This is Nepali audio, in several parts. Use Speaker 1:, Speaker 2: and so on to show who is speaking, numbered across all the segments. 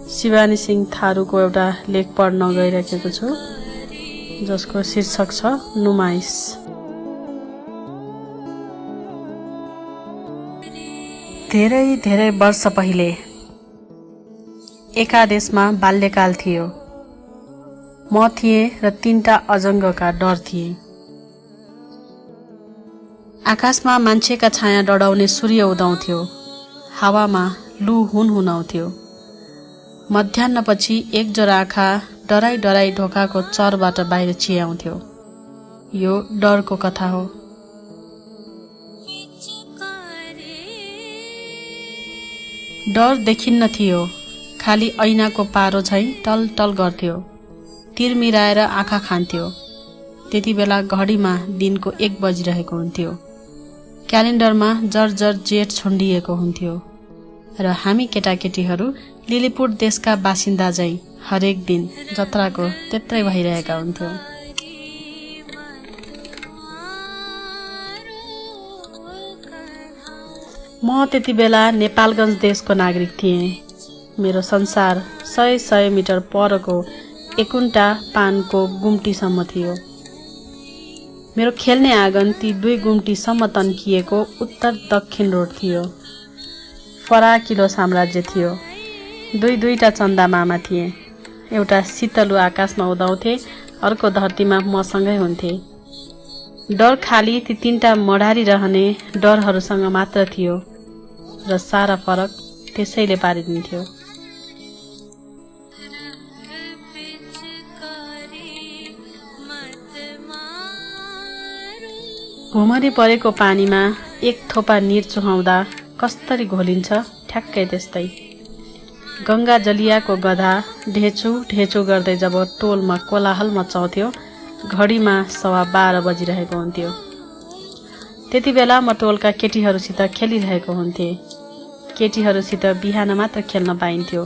Speaker 1: शिवानी सिंह थारूको एउटा लेख पढ्न गइरहेको छु जसको शीर्षक छ नुमाइस। धेरै धेरै वर्ष पहिले एका देशमा बाल्यकाल थियो। म थिएँ र 3टा अजङ्गका डर थिए। आकाशमा मान्छेका छाया डढाउने सूर्य उदाउँथ्यो। हावामा लु हुनहुनाउँथ्यो। मध्याह्नपछि एक जोर आँखा डराई डराई ढोकाको चरबाट बाहिर चियाउँथ्यो। यो डरको कथा हो। डर देखिन्न थियो, खाली ऐनाको पारो झैं टल टल गर्थ्यो। तिरमिराएर आँखा खान्थ्यो। त्यति बेला घडीमा दिनको 1 बजिरहेको हुन्थ्यो। क्यालेन्डरमा जर्जर जेठ छुण्डिएको हुन्थ्यो र हामी केटाकेटीहरू लिलीपुट देशका बासिन्दा झैं हरेक दिन जत्राको त्यत्रै भइरहेका हुन्थ्यौं। म त्यति बेला नेपालगञ्ज देशको नागरिक थिएँ। मेरो संसार 100 मिटर परको एकुन्टा पानको गुम्टीसम्म थियो। मेरो खेल्ने आँगन ती 2 गुम्टीसम्म तन्किएको उत्तर दक्षिण रोड थियो। फराकिलो साम्राज्य थियो। 2-2टा चन्दा मामा थिए। एउटा शीतलु आकाशमा उदाउँथे, अर्को धरतीमा मसँगै हुन्थे। डर खाली ती 3टा मढारी रहने डरहरूसँग मात्र थियो र सारा फरक त्यसैले पारिदिन्थ्यो। भुमरी परेको पानीमा एक थोपा निर चुहाउँदा कस्तरी घोलिन्छ ठ्याक्कै त्यस्तै। गङ्गा जलियाको गधा ढेचु ढेचु गर्दै जब टोलमा कोलाहल मचाउँथ्यो, घडीमा 12:15 बजिरहेको हुन्थ्यो। त्यति बेला म टोलका केटीहरूसित खेलिरहेको हुन्थेँ। केटीहरूसित बिहान मात्र खेल्न पाइन्थ्यो।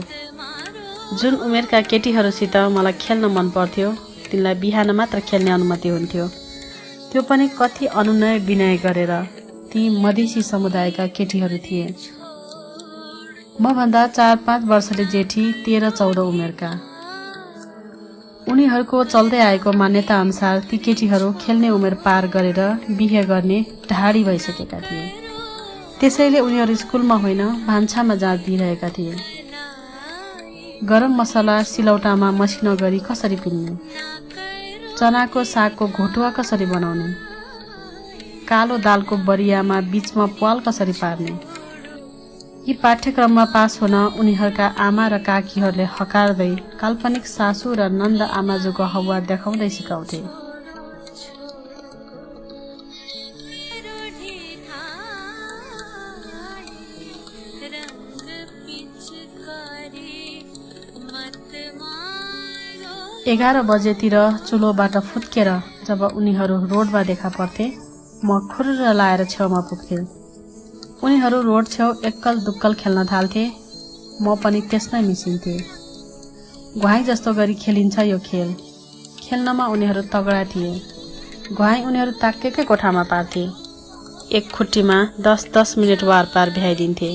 Speaker 1: जुन उमेरका केटीहरूसित मलाई खेल्न मन पर्थ्यो तिनलाई बिहान मात्र खेल्ने अनुमति हुन्थ्यो। त्यो पनि कति अनुनय विनय गरेर। ती मधेसी समुदायका केटीहरू थिए। म भन्दा 4-5 वर्षले जेठी 13-14 उमेरका। उनीहरूको चल्दै आएको मान्यता अनुसार ती केटीहरू खेल्ने उमेर पार गरेर बिहे गर्ने ढाडी भइसकेका थिए। त्यसैले उनीहरू स्कुलमा होइन भान्सामा जाँच दिइरहेका थिए। गरम मसला सिलौटामा मसिनो गरी कसरी पिन्ने, चनाको सागको घोटुवा कसरी बनाउने, कालो दालको बरियामा बीचमा प्वाल कसरी पार्ने, यी पाठ्यक्रममा पास हुन उनीहरूका आमा र काकीहरूले हकारदै काल्पनिक सासू र नन्द आमाजुको हौवा देखाउँदै सिकाउँथे। एघार बजेतिर चुलोबाट फुत्केर जब उनीहरू रोडमा देखा पर्थे, म खुर्र लाएर छेउमा पुग्थेँ। उनीहरू रोड छेउ एक्कल दुक्कल खेल्न थाल्थे। म पनि त्यसमै मिसिन्थे। घुवाई जस्तो गरी खेलिन्छ यो खेल। खेल्नमा उनीहरू तगडा थिए। घुवाई उनीहरू ताक्केकै कोठामा पार्थे। एक खुट्टीमा 10-10 मिनट वारपार भ्याइदिन्थे।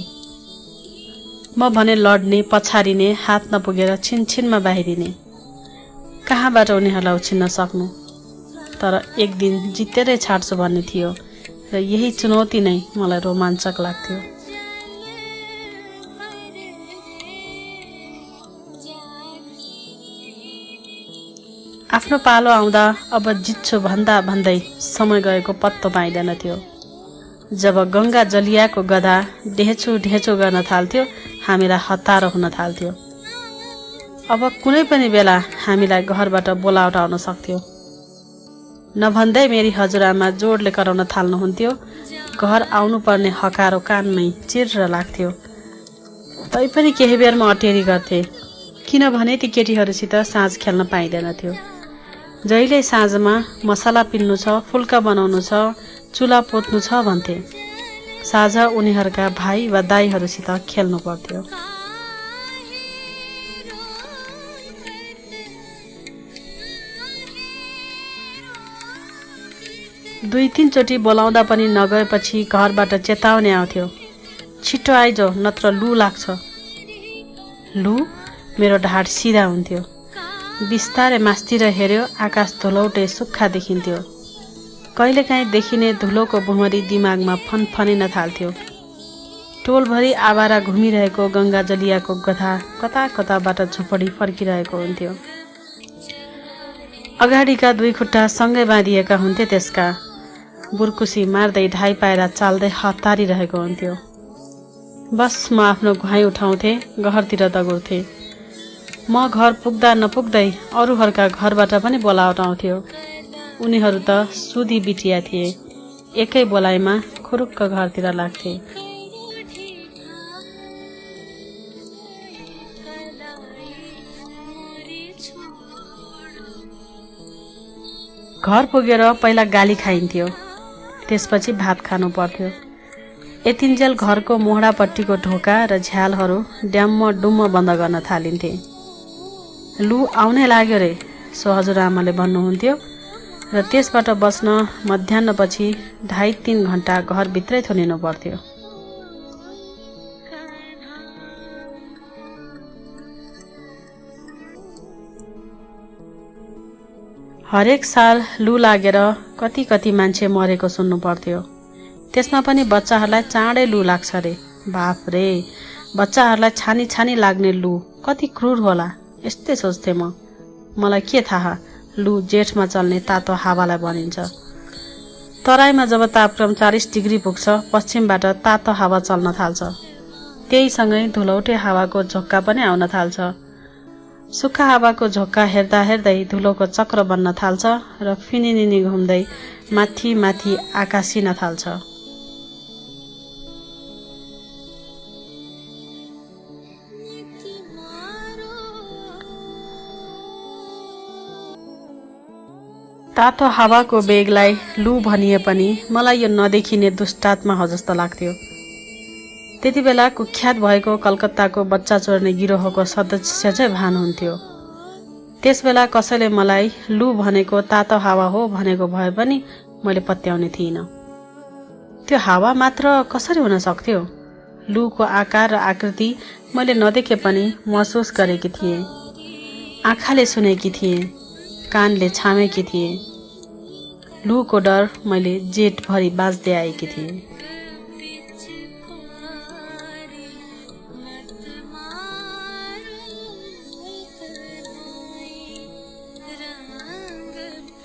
Speaker 1: म भने लड्ने, पछारिने, हात नपुगेर छिनछिनमा बाहिरिने। कहाँबाट उनीहरूलाई उछिन्न सक्नु। तर एक दिन जितेरै छाड्छु भन्ने थियो र यही चुनौती नै मलाई रोमाञ्चक लाग्थ्यो। आफ्नो पालो आउँदा अब जित्छु भन्दा भन्दै समय गएको पत्तो पाइँदैन थियो। जब गङ्गा जलियाको गधा ढेचु ढेचु गर्न थाल्थ्यो, हामीलाई हतारो हुन थाल्थ्यो। अब कुनै पनि बेला हामीलाई घरबाट बोलावट आउन सक्थ्यो। नभन्दै मेरी हजुरआमा जोडले कराउन थाल्नुहुन्थ्यो। घर आउनुपर्ने हकारो कानमै चिर्र लाग्थ्यो। तैपनि केही बेर म अटेरी गर्थे, किनभने ती केटीहरूसित साँझ खेल्न पाइँदैन थियो। जहिले साँझमा मसला पिन्नु छ, फुल्का बनाउनु छ, चुला पोत्नु छ भन्थे। साँझ उनीहरूका भाइ वा दाइहरूसित खेल्नु पर्थ्यो। 2-3 चोटि बोलाउँदा पनि नगएपछि घरबाट चेतावनी आउँथ्यो, छिटो आइज नत्र लु लाग्छ। लु मेरो ढाड सिधा हुन्थ्यो। बिस्तारै मास्तिर हेर्यो, आकाश धुलौटे सुक्खा देखिन्थ्यो। कहिलेकाहीँ देखिने धुलोको भुमरी दिमागमा फनफनिन थाल्थ्यो। टोलभरि आवारा घुमिरहेको गङ्गा जलियाको गधा कता कताबाट झुपडी फर्किरहेको हुन्थ्यो। अगाडिका 2 खुट्टा सँगै बाँधिएका हुन्थे त्यसका। बुर्कुसी मार्दै ढाई पाएर चाल्दै हतारिरहेको हुन्थ्यो। बस म आफ्नो घुवाई उठाउँथे, घरतिर दगुर्थे। म घर पुग्दा नपुग्दै अरूहरूका घरबाट पनि बोलावट आउँथ्यो। उनीहरू त सुधी बिटिया थिए। एकै बोलाइमा खुरुक्क घरतिर लाग्थे। घर पुगेर पहिला गाली खाइन्थ्यो, त्यसपछि भात खानु पर्थ्यो। यतिन्जेल घरको मोहडापट्टिको ढोका र झ्यालहरू ड्याम्म डुम्म बन्द गर्न थालिन्थे। लु आउनै लाग्यो रे, सो हजुरआमाले भन्नुहुन्थ्यो र त्यसबाट बच्न मध्याह्नपछि 2.5-3 घण्टा घरभित्रै थुनिनु पर्थ्यो। हरेक साल लु लागेर कति कति मान्छे मरेको सुन्नु पर्थ्यो। त्यसमा पनि बच्चाहरूलाई चाँडै लु लाग्छ रे। बाफ रे, बच्चाहरूलाई छानी छानी लाग्ने लु कति क्रूर होला, यस्तै सोच्थेँ म। मलाई के थाहा, लु जेठमा चल्ने तातो हावालाई भनिन्छ। तराईमा जब तापक्रम 40 डिग्री पुग्छ, पश्चिमबाट तातो हावा चल्न थाल्छ। त्यहीसँगै धुलौटे हावाको झोक्का पनि आउन थाल्छ। सुक्खा हावाको झोक्का हेर्दा हेर्दै धुलोको चक्र बन्न थाल्छ र फिनिनिनी घुम्दै माथि माथि आकाशिन थाल्छ। तातो हावाको बेगलाई लु भनिए पनि मलाई यो नदेखिने दुष्टात्मा हो जस्तो लाग्थ्यो। त्यति बेला कुख्यात भएको कलकत्ताको बच्चा चोर्ने गिरोहको सदस्य चाहिँ भान हुन्थ्यो। त्यसबेला कसैले मलाई लु भनेको तातो हावा हो भनेको भए पनि मैले पत्याउने थिइनँ। त्यो हावा मात्र कसरी हुन सक्थ्यो? लुको आकार र आकृति मैले नदेखे पनि महसुस गरेकी थिएँ। आँखाले सुनेकी थिएँ, कानले छामेकी थिएँ। लुको डर मैले जेठभरि बाँच्दै आएकी थिएँ।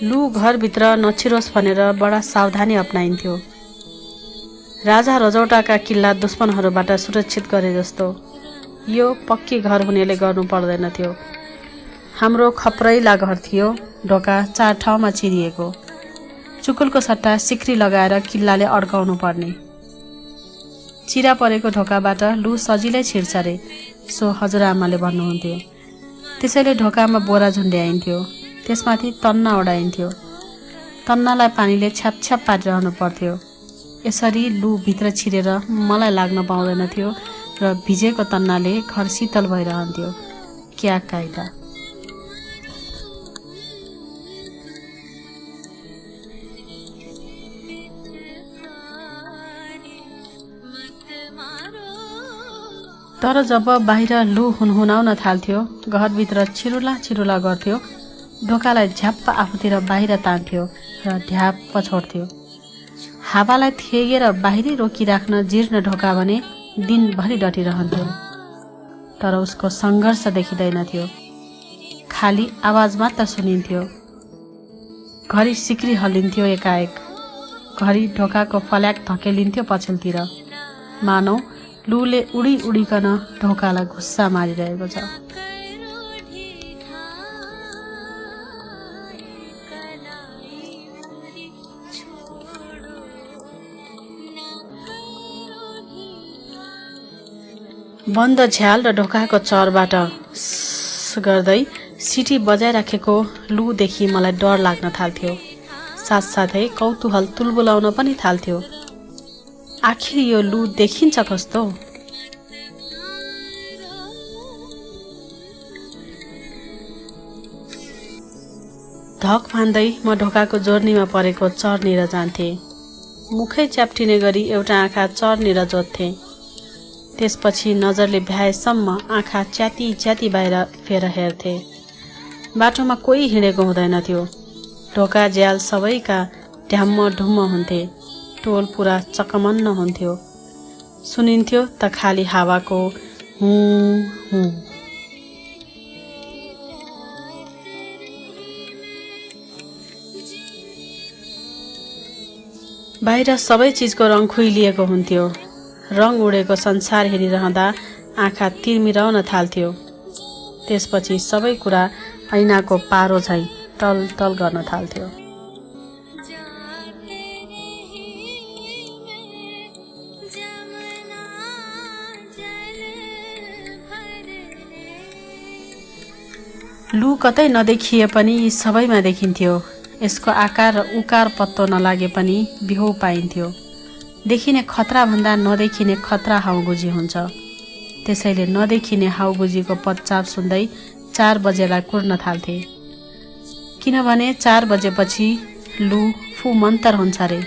Speaker 1: लु घरभित्र नछिरोस् भनेर बडा सावधानी अपनाइन्थ्यो। राजा रजौटाका किल्ला दुश्मनहरूबाट सुरक्षित गरे जस्तो यो पक्की घर हुनेले गर्नु पर्दैनथ्यो। हाम्रो खप्रैला घर थियो, ढोका 4 ठाउँमा चिरिएको। चुकुलको सट्टा सिक्री लगाएर किल्लाले अड्काउनु पर्ने। चिरा परेको ढोकाबाट लु सजिलै छिर्छ रे, सो हजुरआमाले भन्नुहुन्थ्यो। त्यसैले ढोकामा बोरा झुन्ड्याइन्थ्यो, त्यसमाथि तन्ना ओढाइन्थ्यो। तन्नालाई पानीले छ्यापछ्याप पारिरहनु पर्थ्यो। यसरी लु भित्र छिरेर मलाई लाग्न पाउँदैन थियो र भिजेको तन्नाले घर शीतल भइरहन्थ्यो। क्या कायदा! तर जब बाहिर लु हुनहुनाउन थाल्थ्यो, घरभित्र छिरुला छिरुला गर्थ्यो, ढोकालाई झ्याप्प आफूतिर बाहिर तान्थ्यो र ढ्याप्प छोड्थ्यो। हावालाई थेगेर बाहिरै रोकिराख्न जीर्ण ढोका भने दिनभरि डटिरहन्थ्यो। तर उसको सङ्घर्ष देखिँदैनथ्यो, खाली आवाज मात्र सुनिन्थ्यो। घरि सिक्री हल्लिन्थ्यो एकाएक, घरि ढोकाको फल्याक धकेलिन्थ्यो पछिल्तिर, मानौ लुले उडी उडिकन ढोकालाई घुस्सा मारिरहेको छ। बन्द झ्याल र ढोकाको चरबाट गर्दै सिटी बजाइराखेको लुदेखि मलाई डर लाग्न थाल्थ्यो। साथसाथै कौतूहल तुलबुलाउन पनि थाल्थ्यो। आखिर यो लु देखिन्छ कस्तो? धक फान्दै म ढोकाको जोर्नीमा परेको चरनिर जान्थे। मुखै च्याप्टिने गरी एउटा आँखा चरनिर जोत्थे। त्यसपछि नजरले भ्याएसम्म आँखा च्याती च्याती बाहिर फेर हेर्थे। बाटोमा कोही हिँडेको हुँदैनथ्यो। ढोका झ्याल सबैका ढ्याम्म ढुम्म हुन्थे। टोल पुरा चकमन्न हुन्थ्यो। सुनिन्थ्यो त खाली हावाको हुँ हुँ। बाहिर सबै चिजको रङ खुइलिएको हुन्थ्यो। रङ उडेको संसार हेरिरहँदा आँखा तिर्मिराउन थाल्थ्यो। त्यसपछि सबै कुरा ऐनाको पारो झैँ टल टल गर्न थाल्थ्यो। लु कतै नदेखिए पनि यी सबैमा देखिन्थ्यो। यसको आकार र उकार पत्तो नलागे पनि बिहो पाइन्थ्यो। देखिने खतराभन्दा नदेखिने खतरा हाउगुजी हुन्छ। त्यसैले नदेखिने हाउगुजीको पच्चाप सुन्दै 4 बजेलाई कुर्न थाल्थे। किनभने 4 बजेपछि लु फु मन्तर हुन्छ रे,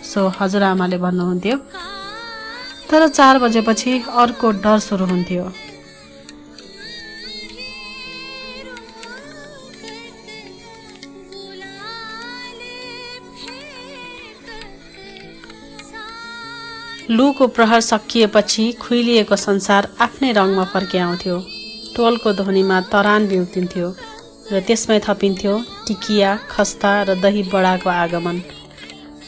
Speaker 1: सो हजुरआमाले भन्नुहुन्थ्यो। तर 4 बजेपछि अर्को डर सुरु हुन्थ्यो। लुको प्रहर सकिएपछि खुइलिएको संसार आफ्नै रङमा फर्किआउँथ्यो। टोलको ध्वनिमा तरान बिउतिन्थ्यो र त्यसमै थपिन्थ्यो टिकिया, खस्ता र दही बडाको आगमन।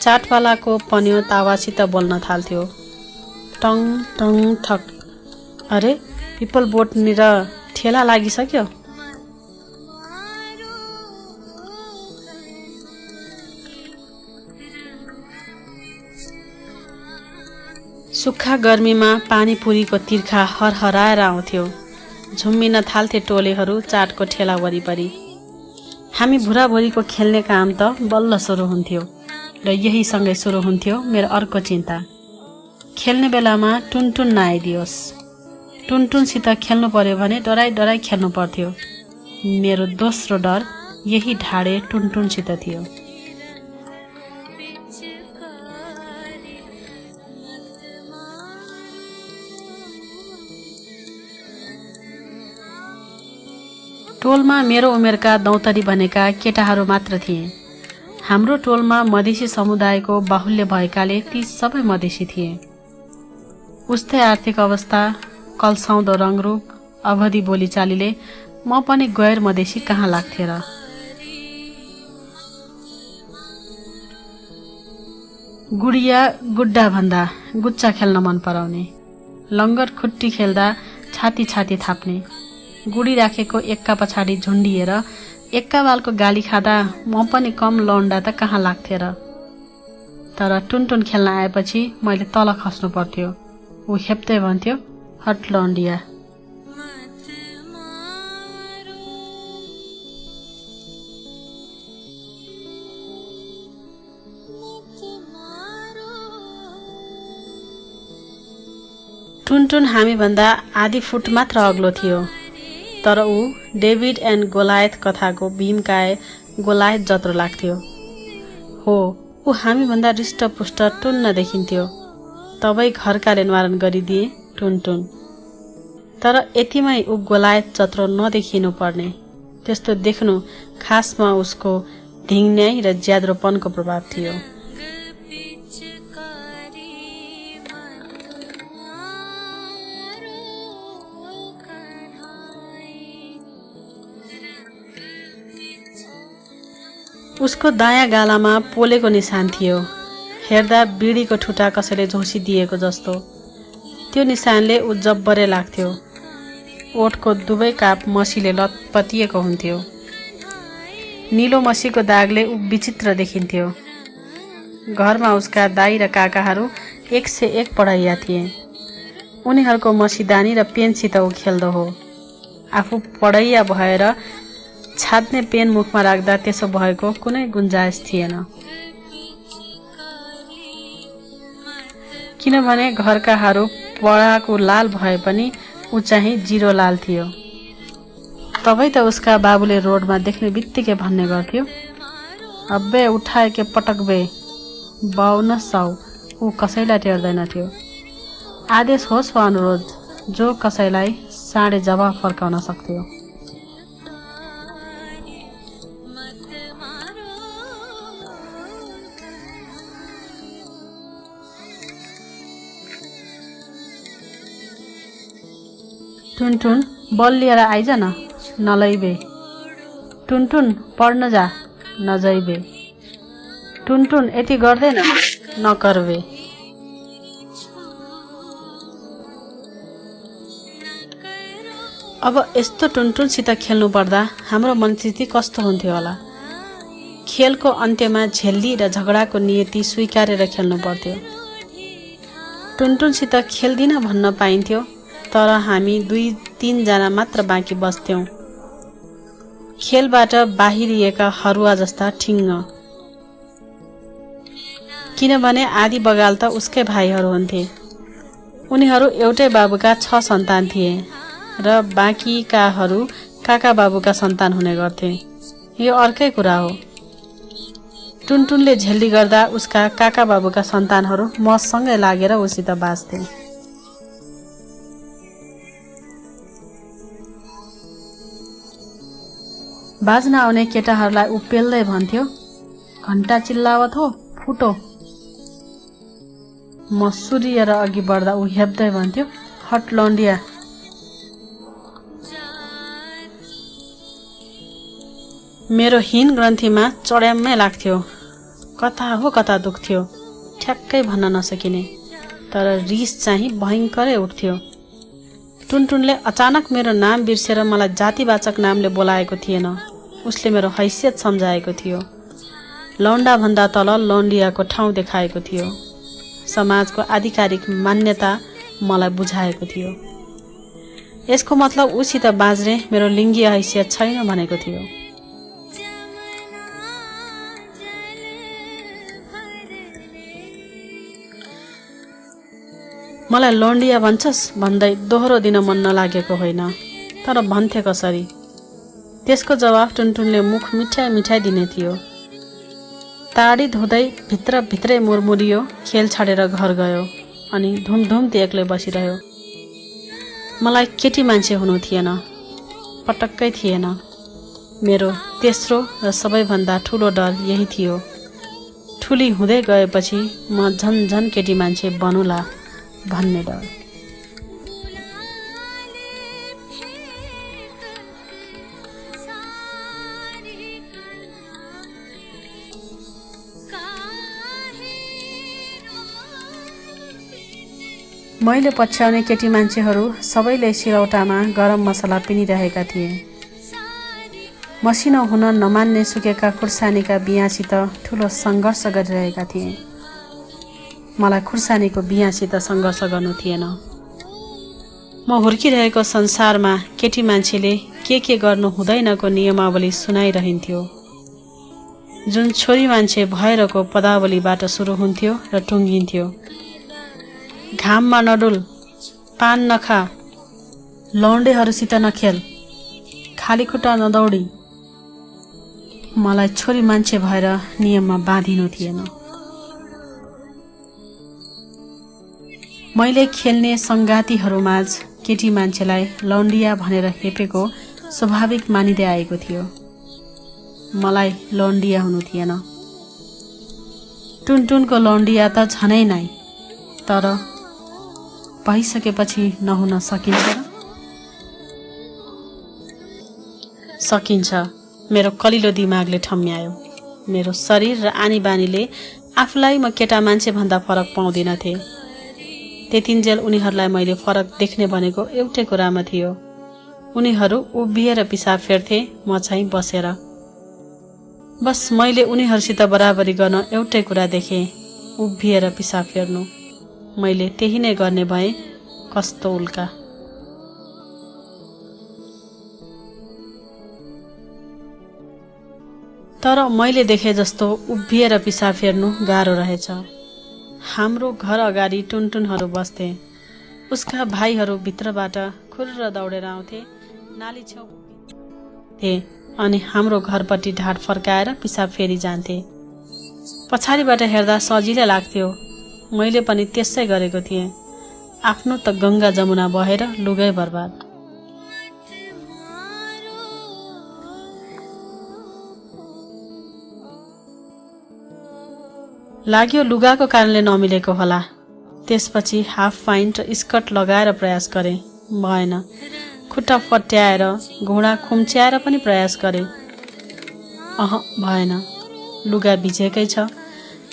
Speaker 1: चाटवालाको पन्यो तावासित बोल्न थाल्थ्यो। टङ टङ ठक। अरे पिपल बोटनिर ठेला लागिसक्यो। सुक्खा गर्मीमा पानीपुरीको तिर्खा हरहराएर आउँथ्यो। झुम्मिन थाल्थे टोलेहरू चाटको ठेला वरिपरि। हामी भुराभुरीको खेल्ने काम त बल्ल सुरु हुन्थ्यो र यही सँगै सुरु हुन्थ्यो मेरो अर्को चिन्ता। खेल्ने बेलामा टुनटुन नआइदियोस्। टुनटुनसित खेल्नु पर्यो भने डराई डराई खेल्नु पर्थ्यो। मेरो दोस्रो डर यही ढाडे टुनटुनसित थियो। टोलमा मेरो उमेरका दौतरी बनेका केटाहरू मात्र थिए। हाम्रो टोलमा मधेसी समुदायको बाहुल्य भएकाले ती सबै मधेसी थिए। उस्तै आर्थिक अवस्था, कल्साउँदो रङरूप, अवधि बोलीचालीले म पनि गैर मधेसी कहाँ लाग्थे र। गुडिया गुड्डा भन्दा गुच्चा खेल्न मन पराउने, लङ्गर खुट्टी खेल्दा छाती छाती थाप्ने, गुडी राखेको एक्का पछाडि झुन्डिएर एक्का बालको गाली खाँदा म पनि कम लौन्डा त कहाँ लाग्थे र। तर टुनटुन खेल्न आएपछि मैले तल खस्नु पर्थ्यो। ऊ हेप्दै भन्थ्यो, हट लौन्डिया। टुनटुन हामीभन्दा आधी फुट मात्र अग्लो थियो। तर ऊ डेभिड एन्ड गोलायत कथाको भीमकाय गोलायत जत्रो लाग्थ्यो। हो, ऊ हामीभन्दा रिष्टपुष्ट टुन्न देखिन्थ्यो। तबै घरकाले निवारण गरिदिए टुनटुन। तर यतिमै ऊ गोलायत जत्रो नदेखिनु पर्ने। त्यस्तो देख्नु खासमा उसको धिङ्न्याई र ज्याद्रोपनको प्रभाव थियो। उसको दायाँ गालामा पोलेको निशान थियो। हेर्दा बिडीको ठुटा कसैले झोसिदिएको जस्तो। त्यो निशानले ऊ जब्बरे लाग्थ्यो। ओठको दुवै काप मसीले लतपतिएको हुन्थ्यो। निलो मसीको दागले ऊ विचित्र देखिन्थ्यो। घरमा उसका दाई र काकाहरू 101 पढाइया थिए। उनीहरूको मसीदानी र पेनसित ऊ खेल्दो हो। आफू पढाइया भएर छाड्ने पेन मुखमा राख्दा त्यसो भएको कुनै गुन्जाइस थिएन। किनभने घरकाहरू पढाको लाल भए पनि ऊ चाहिँ जिरो लाल थियो। तबै त उसका बाबुले रोडमा देख्ने बित्तिकै भन्ने गर्थ्यो, अब्बे उठाए के पटक बे, बाउ न साउ। ऊ कसैलाई टेर्दैन थियो। आदेश होस् वा अनुरोध, जो कसैलाई साँडे जवाफ फर्काउन सक्थ्यो। टुनटुन बल लिएर आइज न, नलैबे। टुनटुन पढ्न जा, नजैबे। टुनटुन यति गर्दैन, नकर्बे। अब यस्तो टुनटुनसित खेल्नु पर्दा हाम्रो मनस्थिति कस्तो हुन्थ्यो होला। खेलको अन्त्यमा झेल्ली र झगडाको नियति स्वीकारेर खेल्नु पर्थ्यो। टुनटुनसित खेल्दिन भन्न पाइन्थ्यो, तर हामी 2-3 जना मात्र बाँकी बस्थ्यौं। खेलबाट बाहिरिएका हरुवा जस्ता ठिङ्ग, किनभने आधी बगाल त उसकै भाइहरू हुन्थे। उनीहरू एउटै बाबुका 6 सन्तान थिए र बाँकीकाहरू काका बाबुका सन्तान हुने गर्थे। यो अर्कै कुरा हो। टुनटुनले झेल्ली गर्दा उसका काका बाबुका सन्तानहरू मसँगै लागेर उसित बाँच्थे। बाज्न आउने केटाहरूलाई उपेल्दै भन्थ्यो, घण्टा चिल्लावत हो, फुटो। म सुरिएर अघि बढ्दा ऊ हेप्दै भन्थ्यो, हट लौन्डिया। मेरो हिन ग्रन्थीमा चढ्याम्मै लाग्थ्यो। कता हो कता दुख्थ्यो, ठ्याक्कै भन्न नसकिने। तर रिस चाहिँ भयङ्करै उठ्थ्यो। टुनटुनले अचानक मेरो नाम बिर्सेर मलाई जातिवाचक नामले बोलाएको थिएन। उसले मेरो हैसियत सम्झाएको थियो। लौन्डा भन्दा तल लौन्डियाको ठाउँ देखाएको थियो। समाजको आधिकारिक मान्यता मलाई बुझाएको थियो। यसको मतलब उसित बाँच्ने मेरो लिङ्गीय हैसियत छैन भनेको थियो। मलाई लौन्डिया भन्छस् भन्दै दोहोरो दिन मन नलागेको होइन, तर भन्थे कसरी? त्यसको जवाफ टुनटुनले मुख मिठाई मिठाई दिने थियो। ताडी धुँदै भित्रै मुरमुरियो, खेल छाडेर घर गयो अनि धुमधुम एक्लै बसिरह्यो। मलाई केटी मान्छे हुनु थिएन, पटक्कै थिएन। मेरो तेस्रो र सबैभन्दा ठुलो डर यही थियो। ठुली हुँदै गएपछि म झन केटी मान्छे बनुला भन्ने डर। मैले पछ्याउने केटी मान्छेहरू सबैले सिरौटामा गरम मसला पिनिरहेका थिए। मसिनो हुन नमान्ने सुकेका खुर्सानीका बियासित ठुलो सङ्घर्ष गरिरहेका थिए। मलाई खुर्सानीको बियासित सङ्घर्ष गर्नु थिएन। म हुर्किरहेको संसारमा केटी मान्छेले के गर्नु हुँदैनको नियमावली सुनाइरहन्थ्यो, जुन छोरी मान्छे भएरको पदावलीबाट सुरु हुन्थ्यो र टुङ्गिन्थ्यो। घाममा नडुल, पान नखा, लौन्डेहरूसित नखेल, खाली खुट्टा नदौडी। मलाई छोरी मान्छे भएर नियममा बाँधिनु थिएन। मैले खेल्ने सङ्गातीहरूमाझ केटी मान्छेलाई लौन्डिया भनेर हेपेको स्वाभाविक मानिँदै आएको थियो। मलाई लौन्डिया हुनु थिएन। टुनटुनको लौन्डिया त झनै नै, तर भइसकेपछि नहुन सकिन्छ र? सकिन्छ, मेरो कलिलो दिमागले ठम्म्यायो। मेरो शरीर र आनी बानीले आफूलाई म केटा मान्छे भन्दा फरक पाउँदिनथे। त्यतिन्जेल उनीहरूलाई मैले फरक देख्ने भनेको एउटै कुरामा थियो। उनीहरू उभिएर पिसाब फेर्थे, म चाहिँ बसेर। बस मैले उनीहरूसित बराबरी गर्न एउटै कुरा देखेँ, उभिएर पिसाब फेर्नु। मैले त्यही नै गर्ने भएँ। कस्तो उल्का! तर मैले देखे जस्तो उभिएर पिसाब फेर्नु गाह्रो रहेछ। हाम्रो घर अगाडि टुनटुनहरू बस्थे। उसका भाइहरू भित्रबाट खुर्र दौडेर आउँथे, नाली छेउ थे अनि हाम्रो घरपट्टि ढाड फर्काएर पिसाब फेरि जान्थे। पछाडिबाट हेर्दा सजिलै लाग्थ्यो। मैले पनि त्यसै गरेको थिएँ। आफ्नो त गंगा जमुना बहेर लुगै बर्बाद। लाग्यो लुगाको कारणले नमिलेको होला। त्यसपछि हाफ प्यान्ट र स्कर्ट लगाएर प्रयास गरे, भएन। खुट्टा फट्याएर घुँडा खुम्च्याएर पनि प्रयास गरे, भएन। लुगा भिजेकै छ,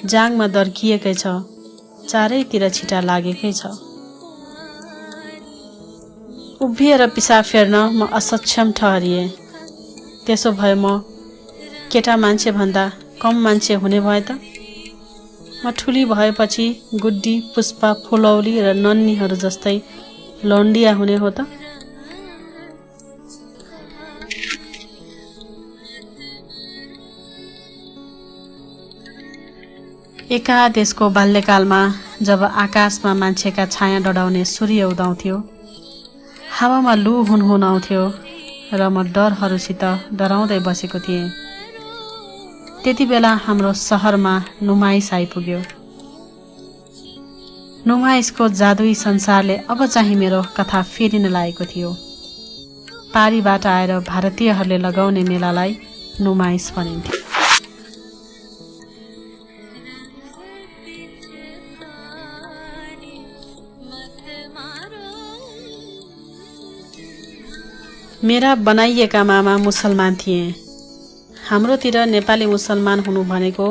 Speaker 1: जाङमा दर्किएकै छ, चारैतिर छिटा लागेकै छ। उभिएर पिसाब फेर्न म असक्षम ठहरिए। त्यसो भए म केटा मान्छे भन्दा कम मान्छे हुने भए त? म ठुली भएपछि गुड्डी, पुष्पा, फुलौली र नन्नीहरू जस्तै लन्डिया हुने हो त? एकादेशको बाल्यकालमा जब आकाशमा मान्छेका छाया डढाउने सूर्य उदाउँथ्यो, हावामा लु हुनहुन आउँथ्यो र म डरहरूसित डराउँदै बसेको थिएँ। त्यति बेला हाम्रो सहरमा नुमाइस आइपुग्यो। नुमाइसको जादुई संसारले अब चाहिँ मेरो कथा फेरिन लागेको थियो। पारीबाट आएर भारतीयहरूले लगाउने मेलालाई नुमाइस भनिन्थ्यो। मेरा बनाइएका मामा मुसलमान थिए। हाम्रोतिर नेपाली मुसलमान हुनु भनेको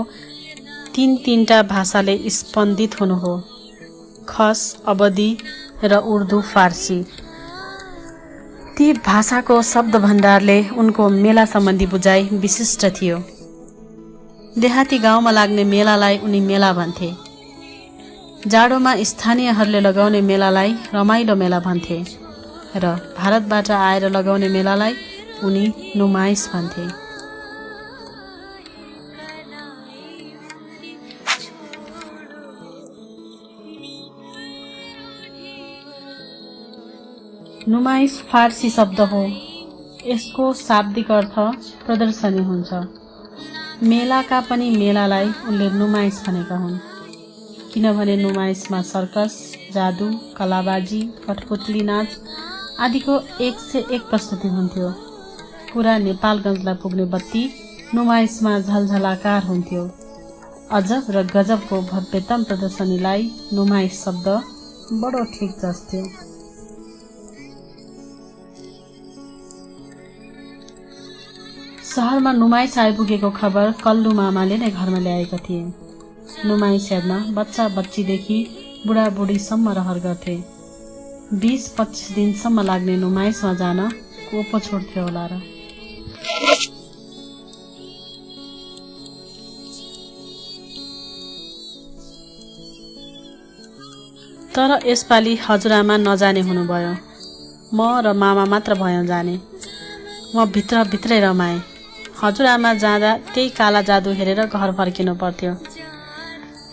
Speaker 1: तीनटा भाषाले स्पन्दित हुनु हो, खस, अवधी र उर्दू, फारसी। ती भाषाको शब्द भण्डारले उनको मेला सम्बन्धी बुझाइ विशिष्ट थियो। देहाती गाउँमा लाग्ने मेलालाई उनी मेला भन्थे। जाडोमा स्थानीयहरूले लगाउने मेलालाई रमाइलो मेला भन्थे र भारतबाट आएर लगाउने मेलालाई उनी नुमाइस भन्थे। नुमाइस फारसी शब्द हो। यसको शाब्दिक अर्थ प्रदर्शनी हुन्छ। मेलाका पनि मेलालाई उनले नुमाइस भनेका हुन्, किनभने नुमाइसमा सर्कस, जादु, कलाबाजी, कठपुतली नाच आदिको 101 प्रस्तुति हुन्थ्यो। पुरा नेपालगञ्जलाई पुग्ने बत्ती नुमाइसमा झलझलाकार हुन्थ्यो। अजब र गजबको भव्यतम प्रदर्शनीलाई नुमाइस शब्द बडो ठिक जस्थ्यो। सहरमा नुमाइस आइपुगेको खबर कल्लु मामाले नै घरमा ल्याएका थिए। नुमाइस हेर्न बच्चा बच्चीदेखि बुढाबुढीसम्म रहर गर्थे। 20-25 दिनसम्म लाग्ने नुमाइसमा जान को पो छोड्थ्यो होला र। तर यसपालि हजुरआमा नजाने हुनुभयो। म र मामा मात्र भयौँ जाने। म भित्रै रमाएँ। हजुरआमा जाँदा त्यही काला जादु हेरेर घर फर्किनु पर्थ्यो।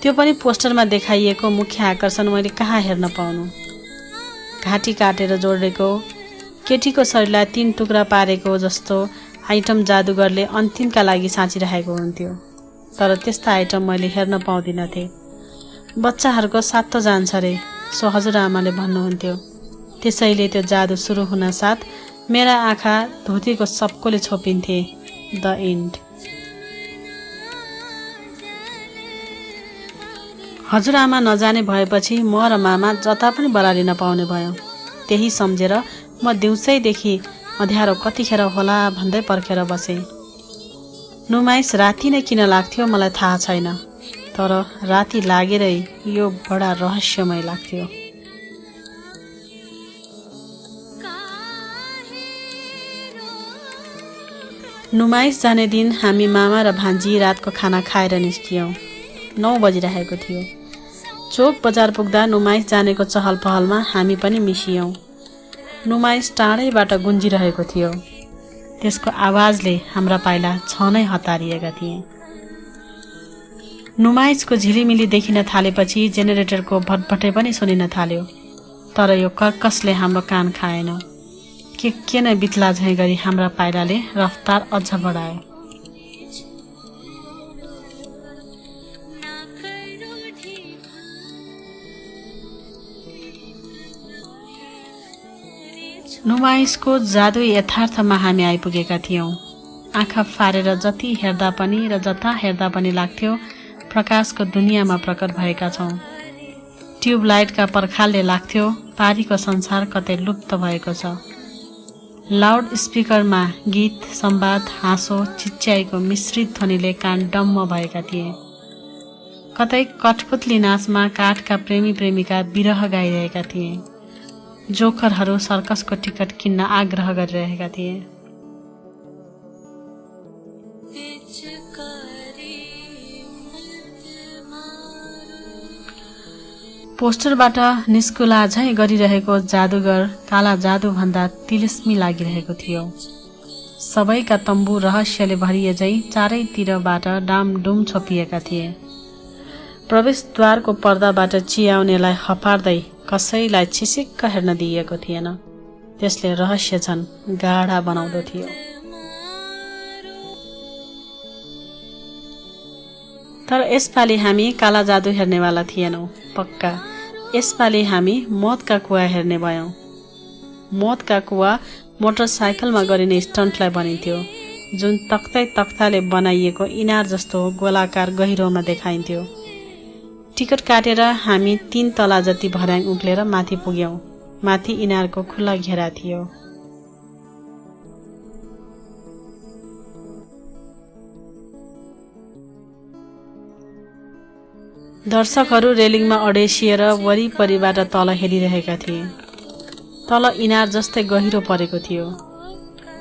Speaker 1: त्यो पनि पोस्टरमा देखाइएको मुख्य आकर्षण मैले कहाँ हेर्न पाउनु। घाँटी काटेर जोडेको, केटीको शरीरलाई 3 टुक्रा पारेको जस्तो आइटम जादुगरले अन्तिमका लागि साँचिरहेको हुन्थ्यो। तर त्यस्ता आइटम मैले हेर्न पाउँदिनथे। बच्चाहरूको सातो जान्छ रे, सो हजुरआमाले भन्नुहुन्थ्यो। त्यसैले त्यो जादु सुरु हुन साथ मेरा आँखा धोतीको सप्कोले छोपिन्थे। The and. हजुरआमा नजाने भएपछि म र मामा जता पनि बरालिन पाउने भयौँ। त्यही सम्झेर म दिउँसैदेखि अँध्यारो कतिखेर होला भन्दै पर्खेर बसेँ। नुमाइस राति नै किन लाग्थ्यो मलाई थाहा छैन, तर राति लागेरै यो बडा रहस्यमय लाग्थ्यो। नुमाइस जाने दिन हामी मामा र भान्जी रातको खाना खाएर निस्कियौँ। 9 बजिरहेको थियो। चोक बजार पुग्दा नुमाइस जानेको चहल पहलमा हामी पनि मिसियौँ। नुमाइस टाढैबाट गुन्जिरहेको थियो। त्यसको आवाजले हाम्रा पाइला छनै हतारिएका थिए। नुमाइसको झिलिमिली देखिन थालेपछि जेनेरेटरको भटभटै पनि सुनिन थाल्यो। तर यो कर्कसले हाम्रो कान खाएन। के नै बित्ला झैँ गरी हाम्रा पाइलाले रफ्तार अझ बढायो। नुमाइसको जादुई यथार्थमा हामी आइपुगेका थियौं। आँखा फारेर जति हेर्दा पनि र जता हेर्दा पनि लाग्थ्यो प्रकाशको दुनियाँमा प्रकट भएका छौं। ट्युबलाइटका पर्खालले लाग्थ्यो पारीको संसार कतै लुप्त भएको छ। लाउड स्पिकरमा गीत, संवाद, हाँसो, चिच्याइको मिश्रित ध्वनिले कान डम्म भएका थिए। कतै कठपुतली नाचमा काठका प्रेमी प्रेमिका विरह गाइरहेका थिए। जोकरहरू सर्कसको टिकट किन्न आग्रह गरिरहेका थिए। पोस्टरबाट निस्कुला झैं गरिरहेको जादुगर काला जादु भन्दा तिलिस्मी लागिरहेको थियो। सबैका तम्बु रहस्यले भरिए झैं चारैतिरबाट डामडुम छोपिएका थिए। प्रवेशद्वारको पर्दाबाट चियाउनेलाई हपार्दै कसैलाई छिसिक्क हेर्न दिइएको थिएन। त्यसले रहस्य झन् गाढा बनाउँदो थियो। तर यसपालि हामी काला जादु हेर्नेवाला थिएनौं। पक्का यसपालि हामी मौतका कुवा हेर्ने भयौं। मौतका कुवा मोटरसाइकलमा गरिने स्टन्टलाई भनिन्थ्यो, जुन तख्तै तख्ताले बनाइएको इनार जस्तो गोलाकार गहिरोमा देखाइन्थ्यो। टिकट काटेर हामी 3 तला जति भर्याङ उक्लेर माथि पुग्यौं। माथि इनारको खुल्ला घेरा थियो। दर्शकहरू रेलिङमा अडेसिएर वरिपरिबाट तल हेरिरहेका थिए। तल इनार जस्तै गहिरो परेको थियो।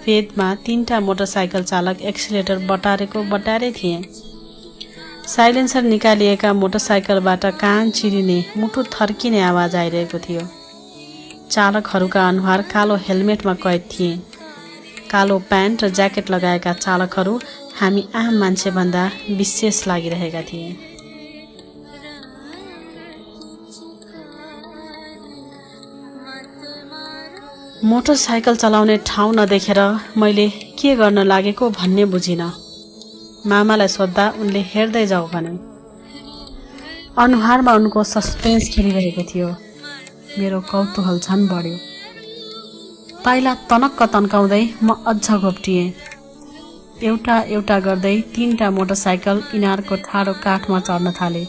Speaker 1: फेदमा 3टा मोटरसाइकल चालक एक्सिलेटर बटारे थिए। साइलेन्सर निकालिएका मोटरसाइकलबाट कान चिरिने, मुटु थर्किने आवाज आइरहेको थियो। चालकहरूका अनुहार कालो हेलमेटमा कैद थिए। कालो प्यान्ट र ज्याकेट लगाएका चालकहरू हामी आम मान्छे भन्दा विशेष लागिरहेका थिए। मोटरसाइकल चलाउने ठाउँ नदेखेर मैले के गर्न लागेको भन्ने बुझिन। मामालाई सोद्धा उनले हेर्दै जाऊ भने। अनुहारमा उनको सस्पेन्स खेलिरहेको थियो। मेरो कौतूहल झन् बढ्यो। पाइला तनक्क तन्काउँदै म अझ घोप्टिएँ। एउटा एउटा गर्दै 3टा मोटरसाइकल इनारको ठाडो काठमा चढ्न थाले।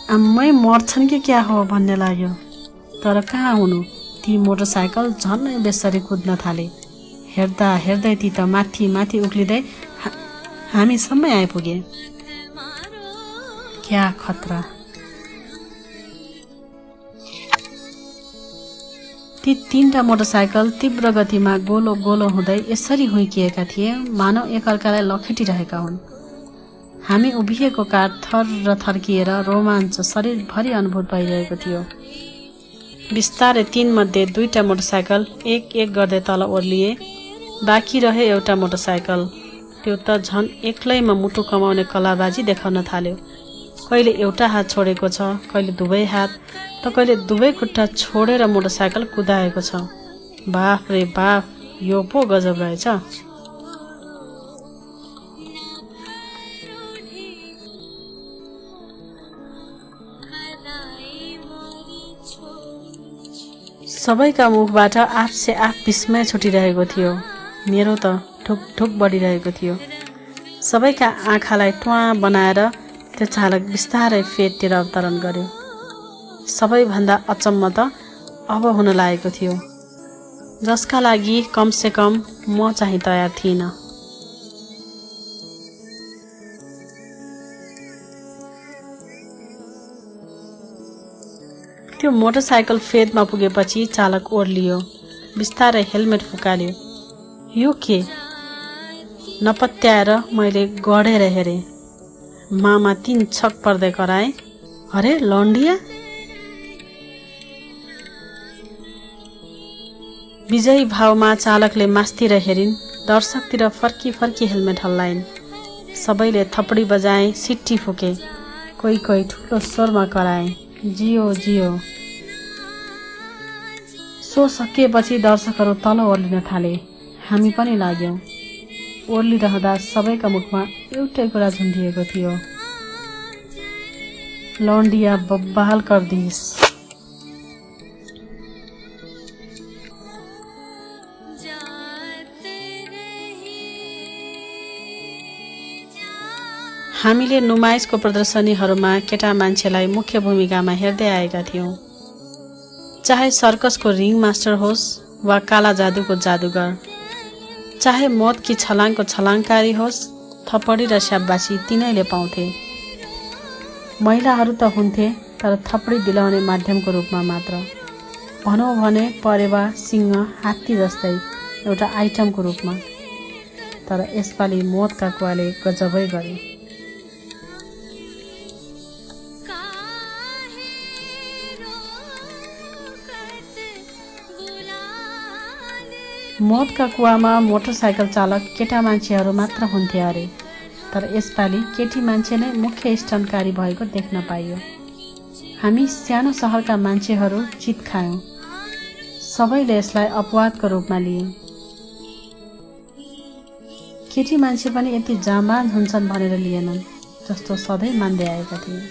Speaker 1: आम्मै मर्छन् कि क्या हो भन्ने लाग्यो। तर कहाँ हुनु, ती मोटरसाइकल झनै बेसरी कुद्न थाले। हेर्दा हेर्दै ती त माथि माथि उक्लिँदै हामी सम्मै आइपुगे। क्या खतरा। ती 3टा मोटरसाइकल तीव्र गतिमा गोलो गोलो हुँदै यसरी हुइकिएका थिए मानव एकअर्कालाई लखेटिरहेका हुन्। हामी उभिएको कार थर र थर्किएर रोमाञ्च शरीरभरि अनुभूत भइरहेको थियो। बिस्तारै 3 मध्ये 2टा मोटरसाइकल एक एक गर्दै तल ओर्लिए। बाँकी रहे एउटा मोटरसाइकल। त्यो त झन् एक्लैमा मुटु कमाउने कलाबाजी देखाउन थाल्यो। कहिले एउटा हात छोडेको छ, कहिले दुवै हात, त कहिले दुवै खुट्टा छोडेर मोटरसाइकल कुदाएको छ। बाफ रे बाफ, यो पो गजब रहेछ। सबैका मुखबाट आफ से आफ विस्मय छुटिरहेको थियो। मेरो त ठुक ठुक बढिरहेको थियो। सबैका आँखालाई ट्वा बनाएर त्यो चालक बिस्तारै फेदतिर अवतरण गर्यो। सबैभन्दा अचम्म त अब हुन लागेको थियो, जसका लागि कमसे कम म चाहिँ तयार थिइनँ। त्यो मोटरसाइकल फेदमा पुगेपछि चालक ओर्लियो। बिस्तारै हेलमेट फुकाल्यो। यो के? नपत्याएर मैले गढेर हेरेँ। मामा 3 छक पर्दै कराए, अरे लन्डिया। विजयी भावमा चालकले मास्तिर हेरिन्। दर्शकतिर फर्की फर्की हेलमेट हल्लाइन्। सबैले थपडी बजाए, सिट्टी फुके। कोही कोही ठुलो स्वरमा कराए, जियो जियो। सो सकिएपछि दर्शकहरू तल ओर्लिन थाले। हामी पनि लाग्यौं। ओर्लिरहँदा सबैका मुखमा एउटै कुरा झुन्डिएको थियो, लौंडिया बब्बाल कर दिस। हामीले नुमाइसको प्रदर्शनीहरूमा केटा मान्छेलाई मुख्य भूमिकामा हेर्दै आएका थियौं। चाहे सर्कसको रिङ मास्टर होस् वा काला जादुको जादुगर, चाहे मौत की छलाङको छलाङकारी होस्, थप्पडी र स्याबासी तिनैले पाउँथे। महिलाहरू त हुन्थे तर थप्पडी दिलाउने माध्यमको रूपमा मात्र, भनौँ भने परेवा, सिंह, हात्ती जस्तै एउटा आइटमको रूपमा। तर यसपालि मौतका कुवाले गजबै गरे। मौतका कुवामा मोटरसाइकल चालक केटा मान्छेहरू मात्र हुन्थे अरे, तर यसपालि केटी मान्छे नै मुख्य स्टन्टकारी भएको देख्न पाइयो। हामी सानो सहरका मान्छेहरू चित खायौं। सबैले यसलाई अपवादको रूपमा लिए। केटी मान्छे पनि यति जामान हुन्छन् भनेर लिएनन्, जस्तो सधैँ मान्दै आएका थिए।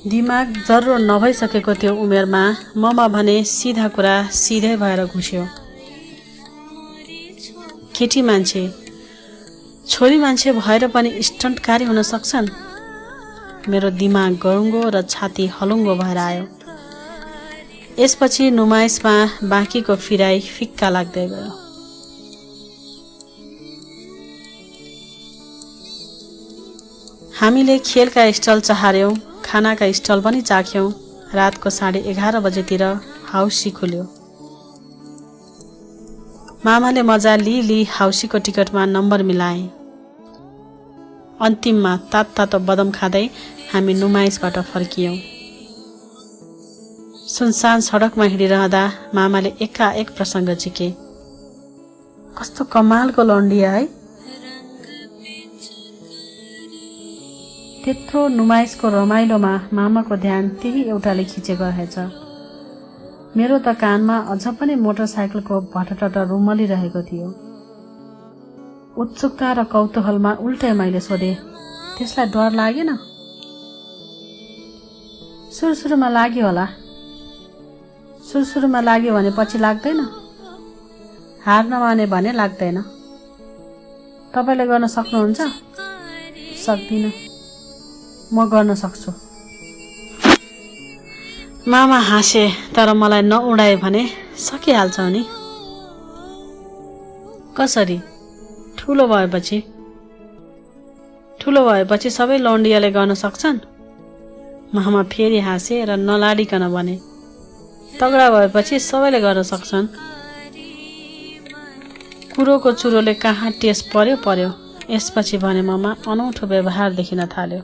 Speaker 1: दिमाग जर्रो नभइसकेको त्यो उमेरमा ममा भने सिधा कुरा सिधै भएर घुस्यो। केटी मान्छे, छोरी मान्छे भएर पनि स्टन्टकारी हुन सक्छन्? मेरो दिमाग गरुङ्गो र छाती हलुङ्गो भएर आयो। यसपछि नुमाइसमा बाँकीको फिराई फिक्का लाग्दै गयो। हामीले खेलका स्टल चहार्यौं, खानाका स्टल पनि चाख्यौं। रातको 11:30 बजेतिर हाउसी खुल्यो। मामाले मजा लिई हाउसीको टिकटमा नम्बर मिलाए। अन्तिममा तातो बदम खाँदै हामी नुमाइसबाट फर्कियौं। सुनसान सडकमा हिँडिरहँदा मामाले एकाएक प्रसङ्ग झिके। कस्तो कमालको लन्डिया है! त्यत्रो नुमाइसको रमाइलोमा मामाको ध्यान त्यही एउटाले खिचेको रहेछ। मेरो त कानमा अझ पनि मोटरसाइकलको भटटट रुमलिरहेको थियो। उत्सुकता र कौतूहलमा उल्टै मैले सोधे, त्यसलाई डर लागेन? सुरुमा लाग्यो होला। सुरुमा लाग्यो भने पछि लाग्दैन? हार नमाने भने लाग्दैन। तपाईले गर्न सक्नुहुन्छ? सक्दिन। म गर्न सक्छु। मामा हाँसे, तर मलाई नउडाए भने सकिहाल्छौ नि। कसरी? ठुलो भएपछि सबै लौन्डियाले गर्न सक्छन्? मामा फेरि हाँसे र नलाडिकन भने, तगडा भएपछि सबैले गर्न सक्छन्। कुरोको चुरोले कहाँ टेस पर्यो। यसपछि भने ममा अनौठो व्यवहार देखिन थाल्यो।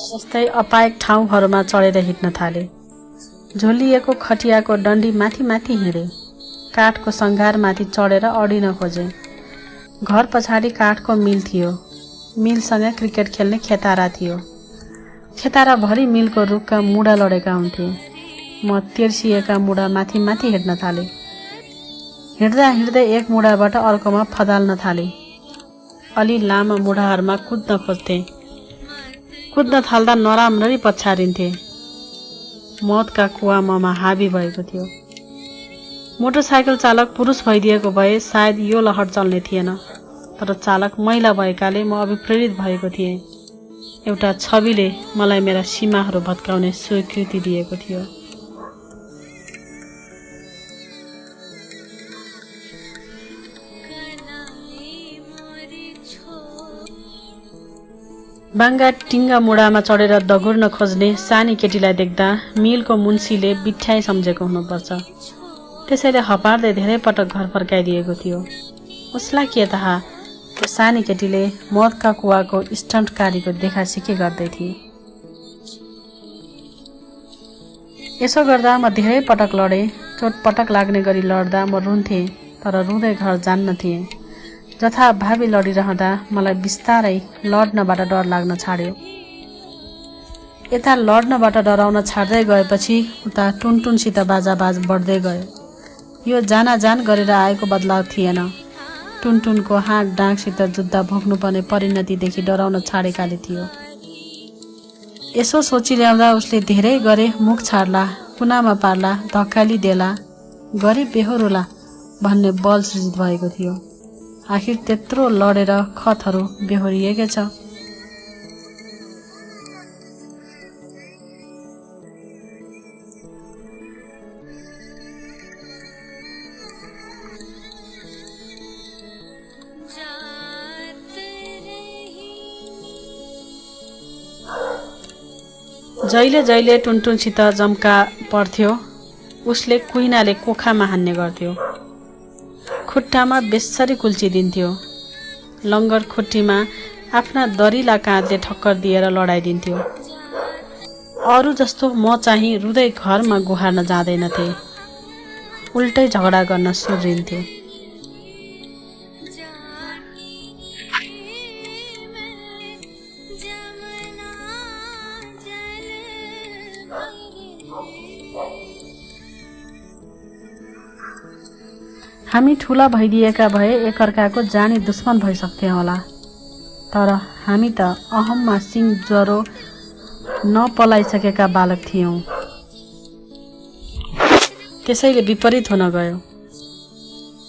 Speaker 1: जस्तै अपायक ठाउँहरूमा चढेर हिँड्न थाले। झोलिएको खटियाको डन्डी माथि हिँडे। काठको सङ्घारमाथि चढेर अडिन खोजे। घर पछाडि काठको मिल थियो। मिलसँग क्रिकेट खेल्ने खेतारा थियो। खेताराभरि मिलको रुखका मुढा लडेका हुन्थे। म तेर्सिएका मुढा माथि हिँड्न थाले। हिँड्दै एक मुढाबाट अर्कोमा फदाल्न थाले। अलि लामा मुढाहरूमा कुद्न खोज्थे। कुद्न थाल्दा नराम्ररी पछारिन्थे। मौतका कुवा ममा हाबी भएको थियो। मोटरसाइकल चालक पुरुष भइदिएको भए सायद यो लहर चल्ने थिएन, तर चालक महिला भएकाले म अभिप्रेरित भएको थिएँ। एउटा छविले मलाई मेरा सीमाहरू भत्काउने स्वीकृति दिएको थियो। बाङ्गा टिङ्गा मुढामा चढेर दगुर्न खोज्ने सानी केटीलाई देख्दा मिलको मुन्सीले बिठ्याई सम्झेको हुनुपर्छ। त्यसैले हपार्दै धेरै पटक घर फर्काइदिएको थियो। उसलाई के थाहा, त्यो सानी केटीले मौतका कुवाको स्टन्टकारीको देखासिखी गर्दै थिए। यसो गर्दा म धेरै पटक लडेँ। चोटपटक लाग्ने गरी लड्दा म रुन्थेँ, तर रुँदै घर जान्न थिएँ। जथाभावी लडिरहँदा मलाई बिस्तारै लड्नबाट डर लाग्न छाड्यो। यता लड्नबाट डराउन छाड्दै गएपछि उता टुनटुनसित बाजाबाज बढ्दै गयो। यो जानाजान गरेर आएको बदलाव थिएन। टुनटुनको हाँक डाँकसित जुत्ता भोग्नुपर्ने परिणतिदेखि डराउन छाडेकाले थियो। यसो सोचिल्याउँदा उसले धेरै गरे मुख छाड्ला, कुनामा पार्ला, धक्काली देला, गरे बेहोरोला भन्ने बल सृजित भएको थियो। आखिर त्यत्रो लडेर खतहरू बेहोरिएकै छ। जहिले जहिले टुनटुनसित जम्का पर्थ्यो उसले कुइनाले कोखामा हान्ने गर्थ्यो। खुट्टामा बेसरी कुल्चिदिन्थ्यो। लङ्गर खुट्टीमा आफ्ना दरिला काँधले ठक्कर दिएर लडाइदिन्थ्यो। अरू जस्तो म चाहिँ रुँदै घरमा गुहार्न जाँदैनथे, उल्टै झगडा गर्न सुरिन्थे। हामी ठुला भइदिएका भए एकअर्काको जानी दुश्मन भइसक्थे होला, तर हामी त अहममा सिङ ज्वरो नपलाइसकेका बालक थियौँ। त्यसैले विपरीत हुन गयो।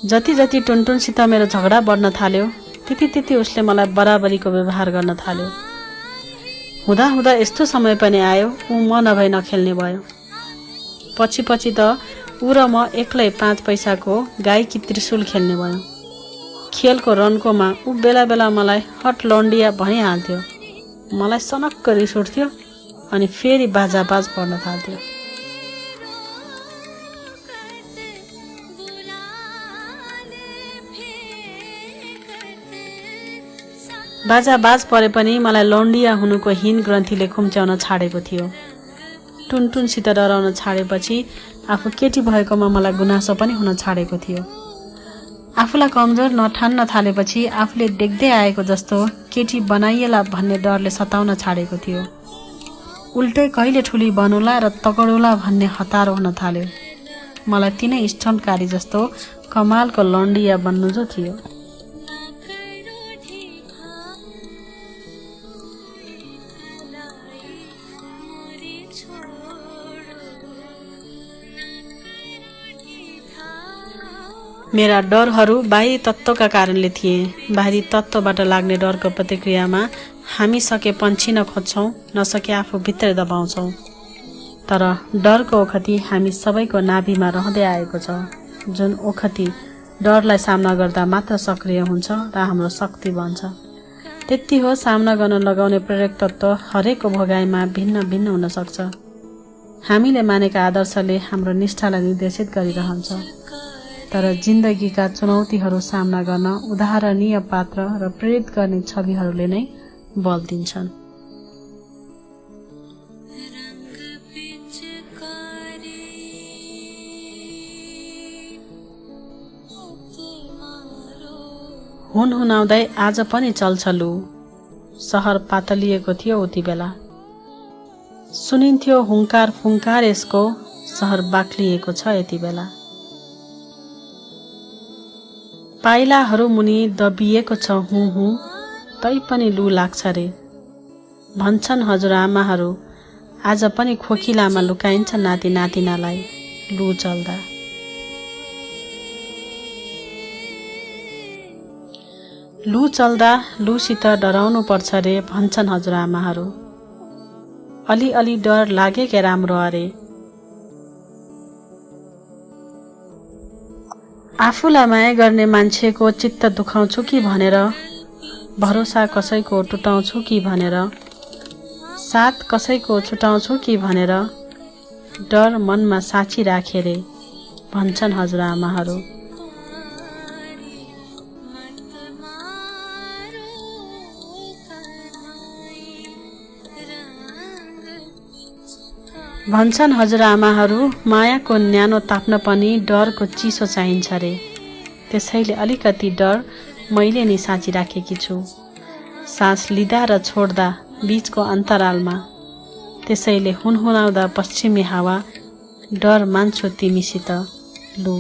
Speaker 1: जति जति टुनटुनसित मेरो झगडा बढ्न थाल्यो त्यति त्यति उसले मलाई बराबरीको व्यवहार गर्न थाल्यो। हुँदा हुँदा यस्तो समय पनि आयो ऊ म नभई नखेल्ने भयो। पछि पछि त ऊ र म एक्लै 5 पैसाको गाईकी त्रिशूल खेल्ने भयो। खेलको रन्कोमा ऊ बेला बेला मलाई हट लन्डिया भनिहाल्थ्यो। मलाई सनक्क रिस उठ्थ्यो अनि फेरि बाजाबाज पर्न थाल्थ्यो। बाजाबाज परे पनि मलाई लन्डिया हुनुको हीन ग्रन्थीले खुम्च्याउन छाडेको थियो। टुनटुनसित डराउन छाडेपछि आफू केटी भएकोमा मलाई गुनासो पनि हुन छाडेको थियो। आफूलाई कमजोर नठान्न थालेपछि आफूले देख्दै आएको जस्तो केटी बनाइएला भन्ने डरले सताउन छाडेको थियो। उल्टै कहिले ठुली बनौला र तगडौला भन्ने हतार हुन थाल्यो। मलाई तिनै स्टन्टकारी जस्तो कमालको लन्डिया बन्नु जो थियो। मेरा डरहरू बाहिरी तत्त्वका कारणले थिए। बाहिरी तत्त्वबाट लाग्ने डरको प्रतिक्रियामा हामी सके पन्छिन खोज्छौँ, नसके आफू भित्र दबाउँछौँ। तर डरको ओखती हामी सबैको नाभिमा रहँदै आएको छ, जुन ओखती डरलाई सामना गर्दा मात्र सक्रिय हुन्छ र हाम्रो शक्ति बन्छ। त्यति हो, सामना गर्न लगाउने प्रेरक तत्त्व हरेक भोगाइमा भिन्न भिन्न हुन सक्छ। हामीले मानेका आदर्शले हाम्रो निष्ठालाई निर्देशित गरिरहन्छ, तर जिन्दगीका चुनौतीहरू सामना गर्न उदाहरणीय पात्र र प्रेरित गर्ने छविहरूले नै बल दिन्छन्। हुनहुनाउँदै आज पनि चल्छ लु। सहर पातलिएको थियो उति बेला। सुनिन्थ्यो हुङ्कार फुङ्कार यसको, सहर बाक्लिएको छ यति बेला। पाइलाहरू मुनि दबिएको छ हुँ हुँ, तै पनि लु लाग्छ रे। भन्छन् हजुरआमाहरू आज पनि खोकिलामा लुकाइन्छ नाति नातिनालाई लु चल्दा। लु चल्दा लुसित डराउनु पर्छ रे भन्छन् हजुरआमाहरू। अलि अलि डर लागे के राम्रो अरे। आफूलाई माया गर्ने मान्छेको चित्त दुखाउँछु कि भनेर, भरोसा कसैको टुटाउँछु कि भनेर, साथ कसैको छुटाउँछु कि भनेर, डर मनमा साँची राखे रे भन्छन् हजुरआमाहरू। भन्छन् हजुरआमाहरू मायाको न्यानो ताप्न पनि डरको चिसो चाहिन्छ रे। त्यसैले अलिकति डर मैले नि साँची राखेकी छु, सास लिँदा र छोड्दा बीचको अन्तरालमा। त्यसैले हुनहुनाउँदा पश्चिमी हावा डर मान्छु तिमीसित लु।